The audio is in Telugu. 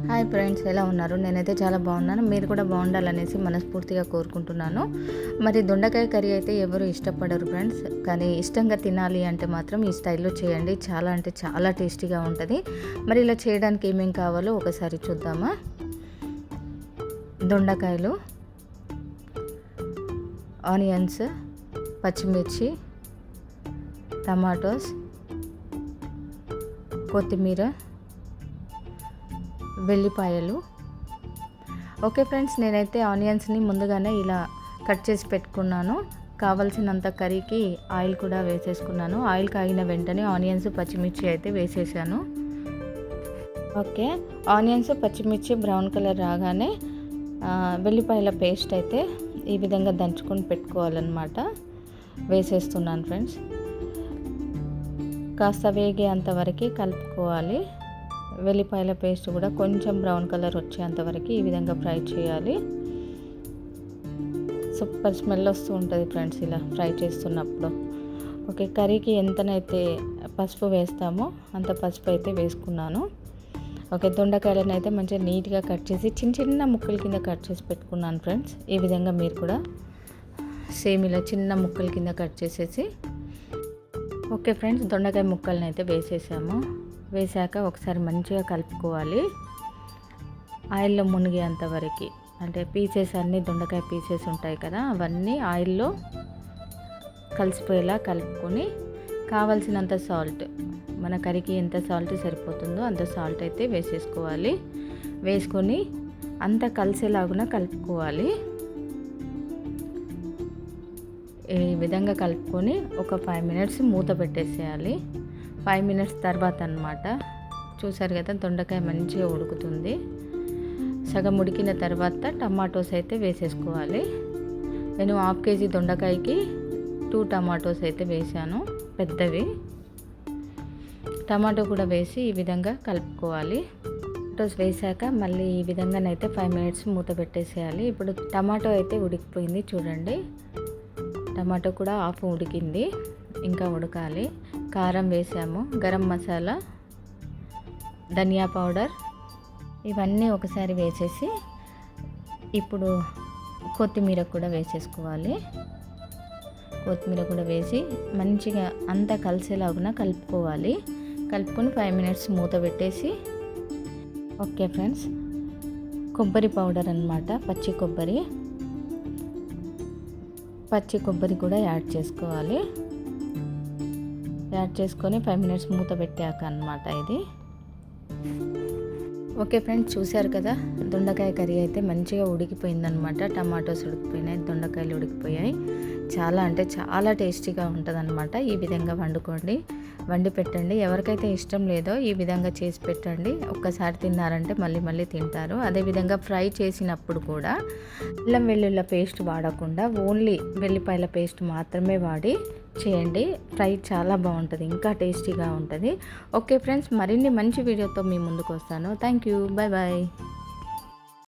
హాయ్ ఫ్రెండ్స్, ఎలా ఉన్నారు? నేనైతే చాలా బాగున్నాను. మీరు కూడా బాగుండాలనేసి మనస్ఫూర్తిగా కోరుకుంటున్నాను. మరి దొండకాయ కర్రీ అయితే ఎవరు ఇష్టపడరు ఫ్రెండ్స్, కానీ ఇష్టంగా తినాలి అంటే మాత్రం ఈ స్టైల్లో చేయండి. చాలా అంటే చాలా టేస్టీగా ఉంటుంది. మరి ఇలా చేయడానికి ఏమేం కావాలో ఒకసారి చూద్దామా. దొండకాయలు, ఆనియన్స్, పచ్చిమిర్చి, టమాటోస్, కొత్తిమీర, వెల్లిపాయలు. ఓకే ఫ్రెండ్స్, నేనైతే ఆనియన్స్ని ముందుగానే ఇలా కట్ చేసి పెట్టుకున్నాను. కావాల్సినంత కర్రీకి ఆయిల్ కూడా వేసేసుకున్నాను. ఆయిల్ కాగిన వెంటనే ఆనియన్స్, పచ్చిమిర్చి అయితే వేసేసాను. ఓకే, ఆనియన్స్, పచ్చిమిర్చి బ్రౌన్ కలర్ రాగానే వెల్లిపాయల పేస్ట్ అయితే ఈ విధంగా దంచుకొని పెట్టుకోవాలన్నమాట. వేసేస్తున్నాను ఫ్రెండ్స్. కాస్త వేగేంతవరకు కలుపుకోవాలి. వెల్లిపాయల పేస్ట్ కూడా కొంచెం బ్రౌన్ కలర్ వచ్చేంతవరకు ఈ విధంగా ఫ్రై చేయాలి. సూపర్ స్మెల్ వస్తూ ఉంటుంది ఫ్రెండ్స్ ఇలా ఫ్రై చేస్తున్నప్పుడు. ఓకే, కర్రీకి ఎంతనైతే పసుపు వేస్తామో అంత పసుపు అయితే వేసుకున్నాను. ఓకే, దొండకాయలను అయితే మంచిగా నీట్గా కట్ చేసి చిన్న చిన్న ముక్కల కింద కట్ చేసి పెట్టుకున్నాను ఫ్రెండ్స్. ఈ విధంగా మీరు కూడా సేమ్ ఇలా చిన్న ముక్కల కింద కట్ చేసేసి. ఓకే ఫ్రెండ్స్, దొండకాయ ముక్కలను అయితే వేసేసాము. వేసాక ఒకసారి మంచిగా కలుపుకోవాలి. ఆయిల్లో మునిగేంత వరకు, అంటే పీసెస్ అన్నీ దొండకాయ పీసెస్ ఉంటాయి కదా, అవన్నీ ఆయిల్లో కలిసిపోయేలా కలుపుకొని కావలసినంత సాల్ట్, మన కర్రీకి ఎంత సాల్ట్ సరిపోతుందో అంత సాల్ట్ అయితే వేసేసుకోవాలి. వేసుకొని అంత కలిసేలాగున కలుపుకోవాలి. ఈ విధంగా కలుపుకొని ఒక 5 మినిట్స్ మూత పెట్టేసేయాలి. 5 మినిట్స్ తర్వాత అన్నమాట. చూసారు కదా, దొండకాయ మంచిగా ఉడుకుతుంది. సగం ఉడికిన తర్వాత టమాటోస్ అయితే వేసేసుకోవాలి. నేను 1/2 కేజీ దొండకాయకి 2 టమాటోస్ అయితే వేసాను, పెద్దవి. టమాటో కూడా వేసి ఈ విధంగా కలుపుకోవాలి. టమాటోస్ వేసాక మళ్ళీ ఈ విధంగానైతే 5 మినిట్స్ మూత పెట్టేసేయాలి. ఇప్పుడు టమాటో అయితే ఉడికిపోయింది చూడండి. టమాటో కూడా హాఫ్ ఉడికింది, ఇంకా ఉడకాలి. కారం వేసాము, గరం మసాలా, ధనియా పౌడర్, ఇవన్నీ ఒకసారి వేసేసి ఇప్పుడు కొత్తిమీర కూడా వేసేసుకోవాలి. కొత్తిమీర కూడా వేసి మంచిగా అంతా కలిసేలాగున కలుపుకోవాలి. కలుపుకొని 5 మినిట్స్ మూత పెట్టేసి. ఓకే ఫ్రెండ్స్, కొబ్బరి పౌడర్ అన్నమాట, పచ్చి కొబ్బరి కూడా యాడ్ చేసుకోవాలి. యాడ్ చేసుకొని 5 మినిట్స్ మూత పెట్టాక అన్నమాట ఇది. ఓకే ఫ్రెండ్స్, చూశారు కదా, దొండకాయ కర్రీ అయితే మంచిగా ఉడికిపోయిందనమాట. టమాటోస్ ఉడికిపోయినాయి, దొండకాయలు ఉడికిపోయాయి. చాలా అంటే చాలా టేస్టీగా ఉంటుందన్నమాట. ఈ విధంగా వండి పెట్టండి. ఎవరికైతే ఇష్టం లేదో ఈ విధంగా చేసి పెట్టండి. ఒక్కసారి తిన్నారంటే మళ్ళీ మళ్ళీ తింటారు. అదేవిధంగా ఫ్రై చేసినప్పుడు కూడా అల్లం వెల్లుల్లి పేస్ట్ వాడకుండా ఓన్లీ వెల్లిపాయల పేస్ట్ మాత్రమే వాడి చేయండి. ఫ్రై చాలా బాగుంటుంది, ఇంకా టేస్టీగా ఉంటుంది. ఓకే ఫ్రెండ్స్, మరిన్ని మంచి వీడియోతో మీ ముందుకు వస్తాను. Thank you, bye bye.